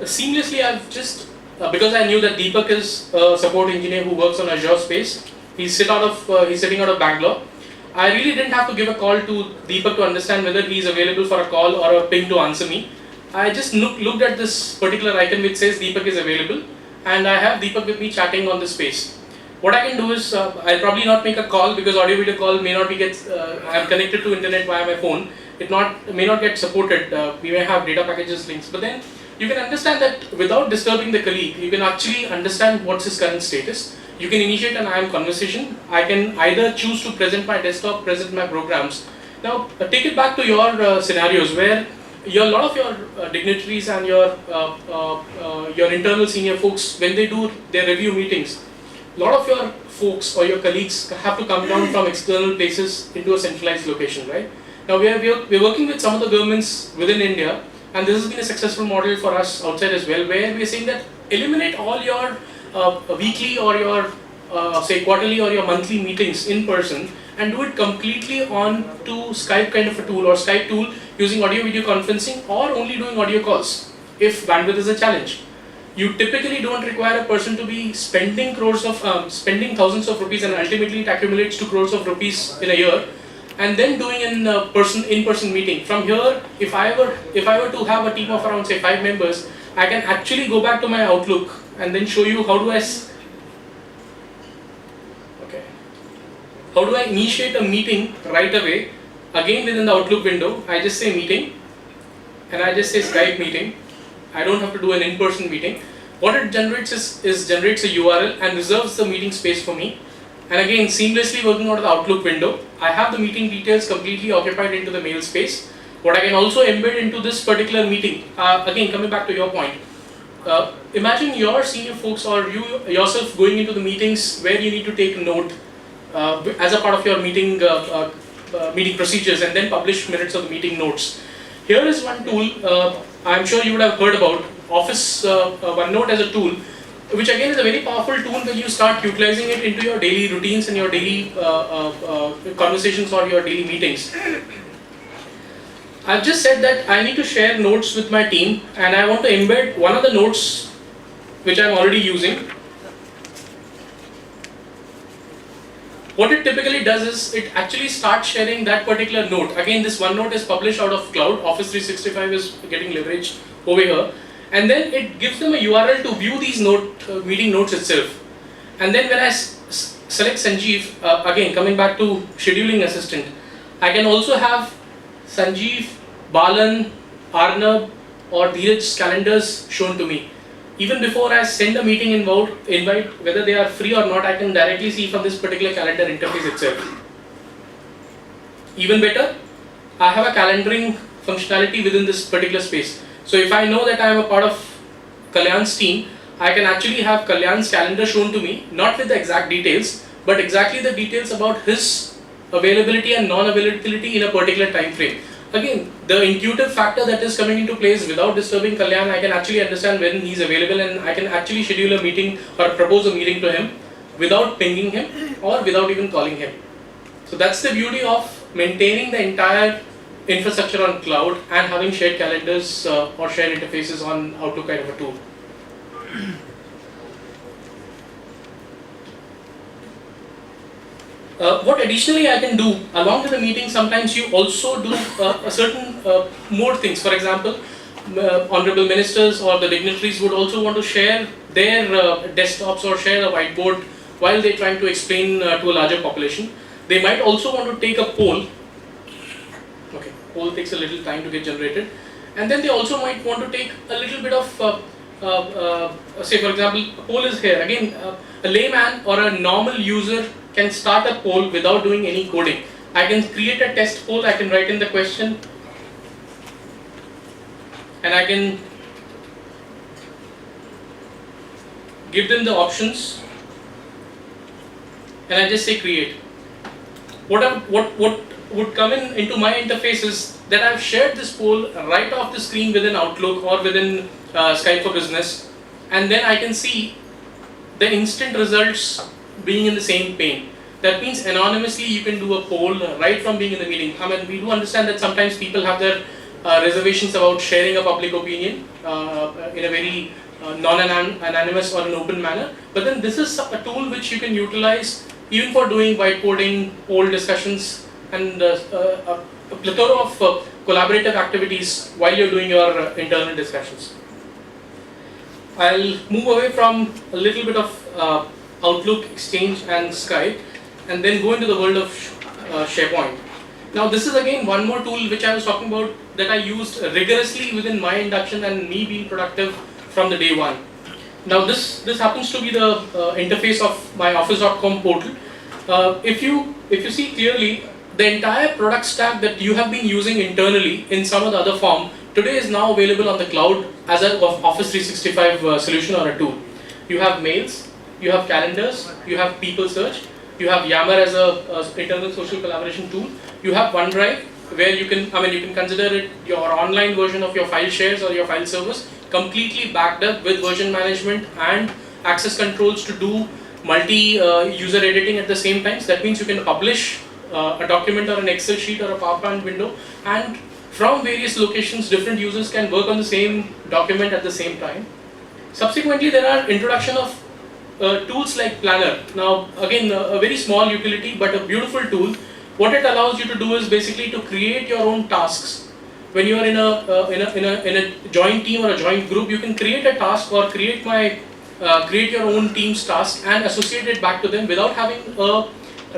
Seamlessly, I've just, because I knew that Deepak is a support engineer who works on Azure space. He's sitting out of Bangalore. I really didn't have to give a call to Deepak to understand whether he's available for a call or a ping to answer me. I just looked at this particular icon which says Deepak is available, and I have Deepak with me chatting on the space. What I can do is, I'll probably not make a call because audio video call may not be I'm connected to internet via my phone. It may not get supported. We may have data packages links, but then you can understand that without disturbing the colleague, you can actually understand what's his current status. You can initiate an IAM conversation. I can either choose to present my desktop, present my programs. Now, take it back to your scenarios where a lot of your dignitaries and your internal senior folks, when they do their review meetings, a lot of your folks or your colleagues have to come down from external places into a centralized location, right? Now we're working with some of the governments within India, and this has been a successful model for us outside as well, where we're saying that eliminate all your weekly or your say quarterly or your monthly meetings in person and do it completely on to Skype kind of a tool or Skype tool using audio video conferencing or only doing audio calls if bandwidth is a challenge. You typically don't require a person to be spending thousands of rupees, and ultimately it accumulates to crores of rupees in a year, and then doing in-person meeting. From here, if I were to have a team of around say 5 members, I can actually go back to my Outlook and then show you how do I initiate a meeting right away. Again, within the Outlook window, I just say meeting, and I just say Skype meeting. I don't have to do an in-person meeting. What it generates is generates a URL and reserves the meeting space for me. And again, seamlessly working out of the Outlook window, I have the meeting details completely occupied into the mail space. What I can also embed into this particular meeting, again coming back to your point, imagine your senior folks or you yourself going into the meetings where you need to take note as a part of your meeting procedures and then publish minutes of the meeting notes. Here is one tool I'm sure you would have heard about, Office OneNote as a tool, which again is a very powerful tool when you start utilizing it into your daily routines and your daily conversations or your daily meetings. I've just said that I need to share notes with my team, and I want to embed one of the notes which I'm already using. What it typically does is it actually starts sharing that particular note. Again, this OneNote is published out of cloud. Office 365 is getting leveraged over here. And then it gives them a URL to view these meeting notes itself. And then when I select Sanjeev, again coming back to scheduling assistant, I can also have Sanjeev, Balan, Arnab or Dheeraj's calendars shown to me. Even before I send a meeting invite, whether they are free or not, I can directly see from this particular calendar interface itself. Even better, I have a calendaring functionality within this particular space. So if I know that I am a part of Kalyan's team, I can actually have Kalyan's calendar shown to me, not with the exact details, but exactly the details about his availability and non-availability in a particular time frame. Again, the intuitive factor that is coming into place without disturbing Kalyan, I can actually understand when he's available and I can actually schedule a meeting or propose a meeting to him without pinging him or without even calling him. So that's the beauty of maintaining the entire infrastructure on cloud and having shared calendars or shared interfaces on Outlook kind of a tool. What additionally I can do along with the meeting, sometimes you also do a certain more things. For example, honorable ministers or the dignitaries would also want to share their desktops or share a whiteboard while they're trying to explain to a larger population. They might also want to take a poll. Okay, poll takes a little time to get generated, and then they also might want to take a little bit of say for example, a poll is here. Again, a layman or a normal user can start a poll without doing any coding. I can create a test poll, I can write in the question, and I can give them the options, and I just say create. What would come into my interface is that I've shared this poll right off the screen within Outlook or within Skype for Business, and then I can see the instant results being in the same pane. That means anonymously you can do a poll right from being in the meeting. I mean, we do understand that sometimes people have their reservations about sharing a public opinion in a very non-anonymous or an open manner. But then this is a tool which you can utilize even for doing whiteboarding, old discussions, and a plethora of collaborative activities while you're doing your internal discussions. I'll move away from a little bit of Outlook, Exchange, and Skype, and then go into the world of SharePoint. Now, this is again one more tool which I was talking about that I used rigorously within my induction and me being productive from the day one. Now, this happens to be the interface of my Office.com portal. If you see clearly, the entire product stack that you have been using internally in some or the other form today is now available on the cloud as an Office 365 solution or a tool. You have mails, you have calendars, you have people search, you have Yammer as a internal social collaboration tool, you have OneDrive where you can consider it your online version of your file shares or your file servers, completely backed up with version management and access controls to do multi-user editing at the same time. So that means you can publish a document or an Excel sheet or a PowerPoint window, and from various locations different users can work on the same document at the same time. Subsequently, there are introduction of tools like Planner. Now again, a very small utility but a beautiful tool. What it allows you to do is basically to create your own tasks. When you are in a joint team or a joint group, you can create a task or create your own team's task and associate it back to them without having a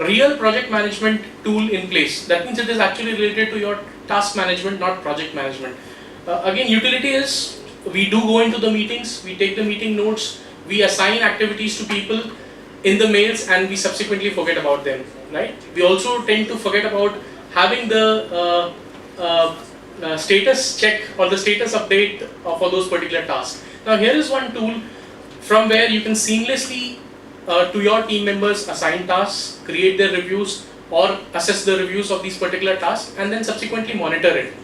real project management tool in place. That means it is actually related to your task management, not project management. Again, utility is we do go into the meetings, we take the meeting notes, we assign activities to people in the mails, and we subsequently forget about them. Right? We also tend to forget about having the status check or the status update for those particular tasks. Now here is one tool from where you can seamlessly to your team members assign tasks, create their reviews or assess the reviews of these particular tasks, and then subsequently monitor it.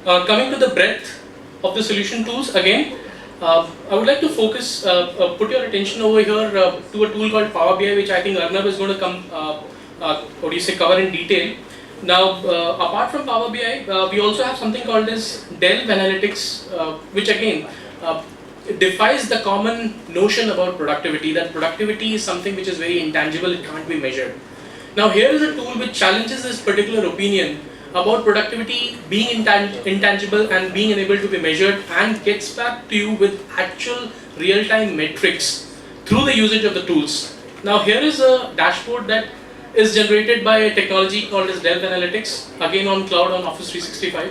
Coming to the breadth of the solution tools, again I would like to focus, put your attention over here to a tool called Power BI, which I think Arnav is going to cover in detail. Now, apart from Power BI, we also have something called as Delve Analytics, which again defies the common notion about productivity, that productivity is something which is very intangible, it can't be measured. Now, here is a tool which challenges this particular opinion about productivity being intangible and being unable to be measured, and gets back to you with actual real-time metrics through the usage of the tools. Now, here is a dashboard that is generated by a technology called as Delve Analytics, again on cloud on Office 365.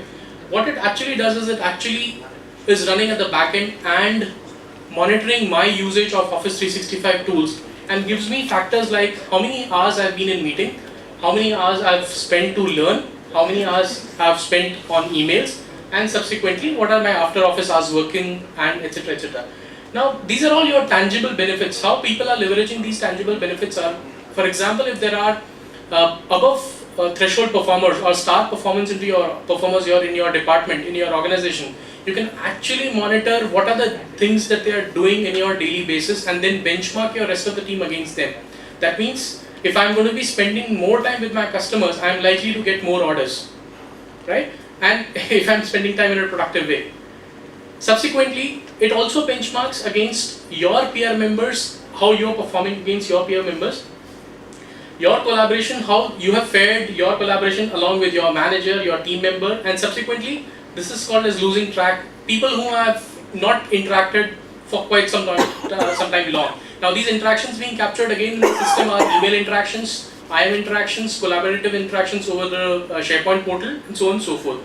What it actually does is it actually is running at the back end and monitoring my usage of Office 365 tools, and gives me factors like how many hours I've been in meeting, how many hours I've spent to learn, how many hours I've spent on emails, and subsequently what are my after office hours working, and etc. etc. Now these are all your tangible benefits. How people are leveraging these tangible benefits are, for example, if there are above threshold performers or star performers in your department, in your organization, you can actually monitor what are the things that they are doing in your daily basis and then benchmark your rest of the team against them. That means if I'm going to be spending more time with my customers, I'm likely to get more orders, right? And if I'm spending time in a productive way. Subsequently, it also benchmarks against your peer members, how you're performing against your peer members. Your collaboration, how you have fared, your collaboration along with your manager, your team member, and subsequently, this is called as losing track. People who have not interacted for quite some time long. Now these interactions being captured again in the system are email interactions, IM interactions, collaborative interactions over the SharePoint portal, and so on and so forth.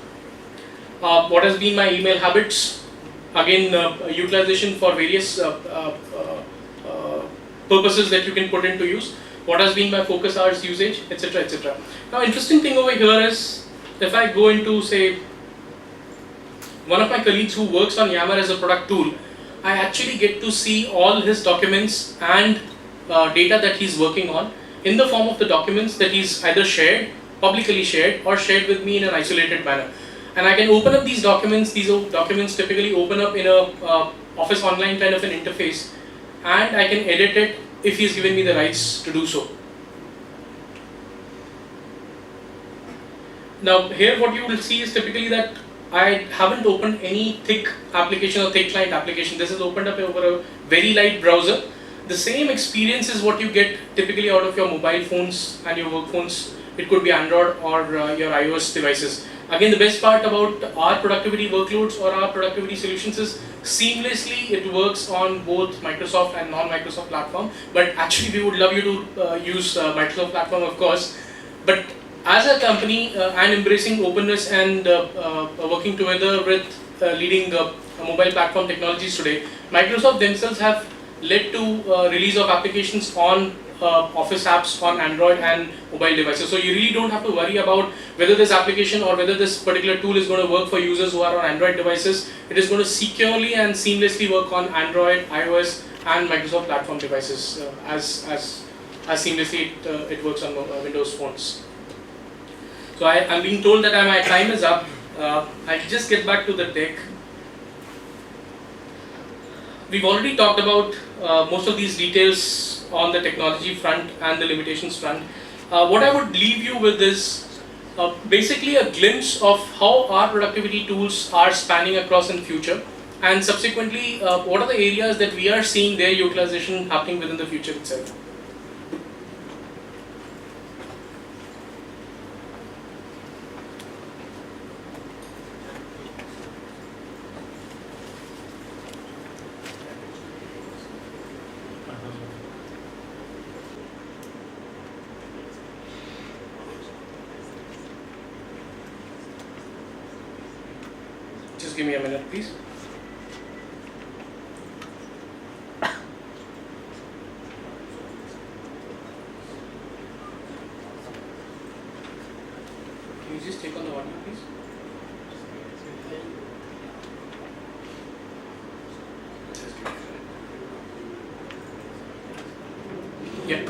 What has been my email habits? Again, utilization for various purposes that you can put into use. What has been my focus hours usage, etc. etc. Now interesting thing over here is, if I go into say one of my colleagues who works on Yammer as a product tool, I actually get to see all his documents and data that he's working on in the form of the documents that he's either shared, publicly shared, or shared with me in an isolated manner. And I can open up these documents typically open up in a Office Online kind of an interface, and I can edit it if he's given me the rights to do so. Now here what you will see is typically that I haven't opened any thick application or thick client application. This is opened up over a very light browser. The same experience is what you get typically out of your mobile phones and your work phones. It could be Android or your iOS devices. Again, the best part about our productivity workloads or our productivity solutions is seamlessly it works on both Microsoft and non-Microsoft platform. But actually we would love you to use Microsoft platform, of course. But as a company and embracing openness and working together with leading mobile platform technologies today, Microsoft themselves have led to release of applications on Office apps on Android and mobile devices. So you really don't have to worry about whether this application or whether this particular tool is going to work for users who are on Android devices. It is going to securely and seamlessly work on Android, iOS and Microsoft platform devices as seamlessly it works on Windows phones. So I'm being told that my time is up. I'll just get back to the deck. We've already talked about most of these details on the technology front and the limitations front. What I would leave you with is basically a glimpse of how our productivity tools are spanning across in future, and subsequently what are the areas that we are seeing their utilization happening within the future itself. Just give me a minute, please. Can you just take on the audio, please? Just give me a minute. Yeah.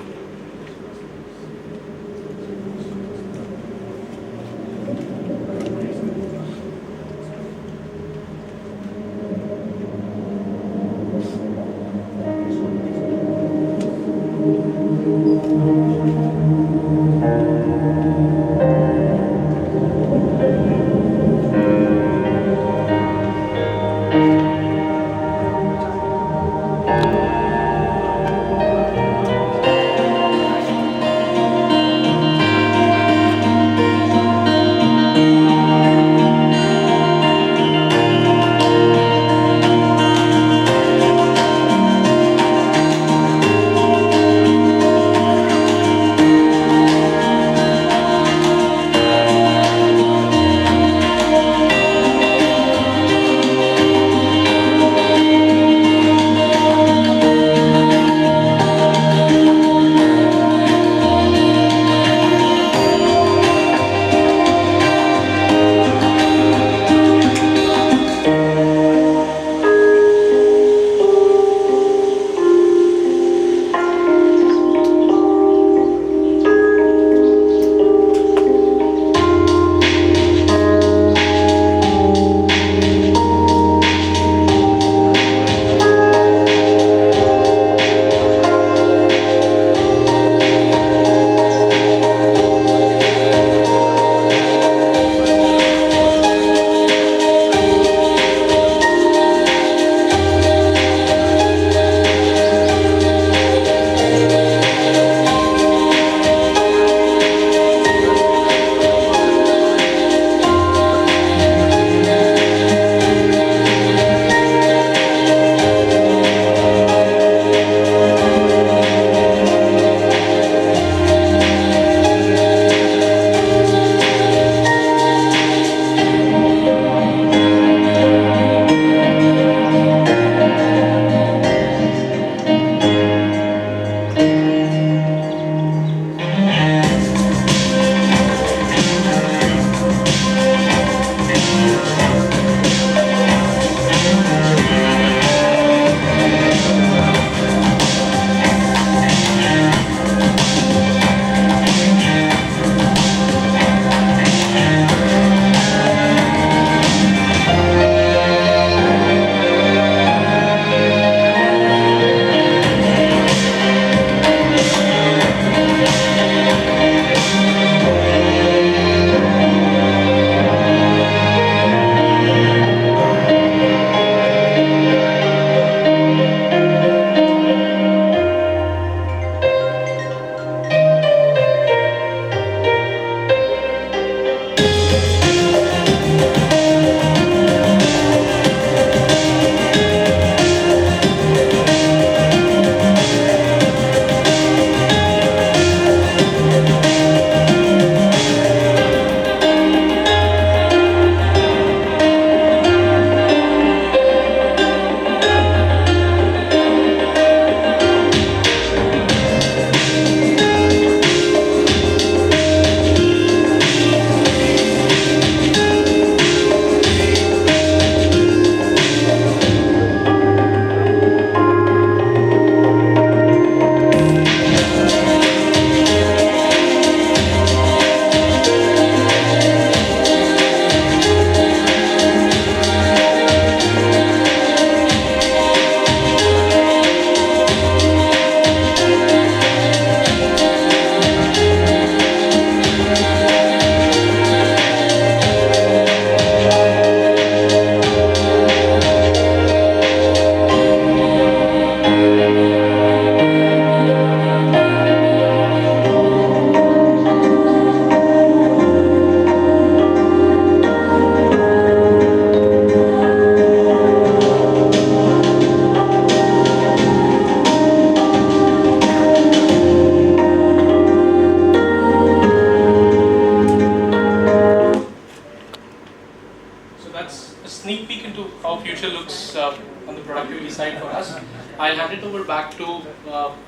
So that's a sneak peek into how future looks on the productivity side for us. I'll hand it over back to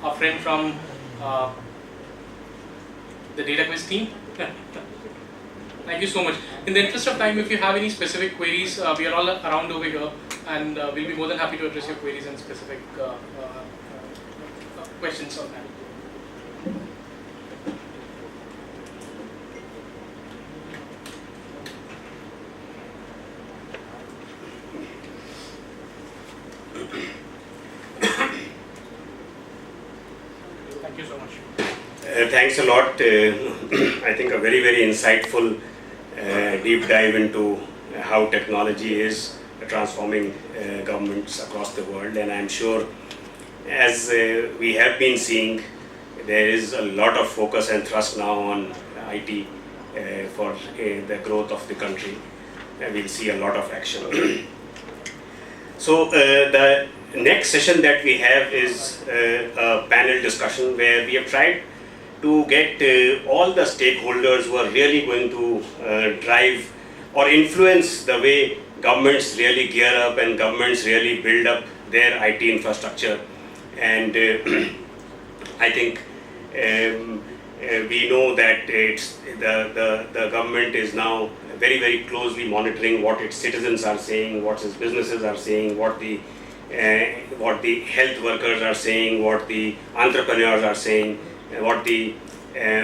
our friend from the data quiz team. Thank you so much. In the interest of time, if you have any specific queries, we are all around over here, and we'll be more than happy to address your queries and specific questions on that. Thank you so much. Thanks a lot. I think a very, very insightful deep dive into how technology is transforming governments across the world, and I'm sure, as we have been seeing, there is a lot of focus and thrust now on IT for the growth of the country. We'll see a lot of action. So the next session that we have is a panel discussion where we have tried to get all the stakeholders who are really going to drive or influence the way governments really gear up and governments really build up their IT infrastructure. And I think we know that the government is now very, very closely monitoring what its citizens are saying, what its businesses are saying, what the health workers are saying, what the entrepreneurs are saying, what the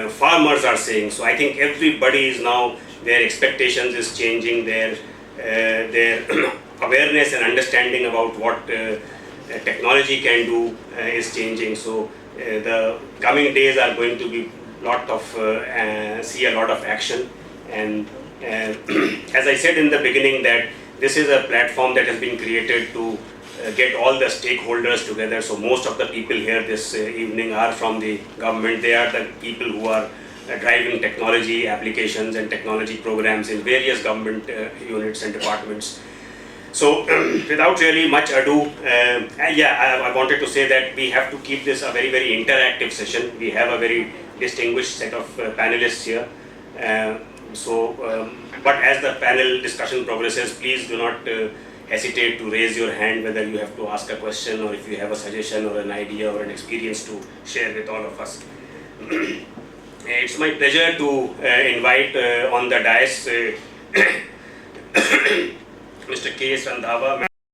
farmers are saying. So I think everybody is now, their expectations is changing, their awareness and understanding about what technology can do is changing. So the coming days are going to be see a lot of action. And as I said in the beginning, that this is a platform that has been created to get all the stakeholders together. So most of the people here this evening are from the government. They are the people who are driving technology applications and technology programs in various government units and departments. So without really much ado, I wanted to say that we have to keep this a very, very interactive session. We have a very distinguished set of panelists here. But as the panel discussion progresses, please do not hesitate to raise your hand whether you have to ask a question or if you have a suggestion or an idea or an experience to share with all of us. It's my pleasure to invite on the dais Mr. K. Randhawa.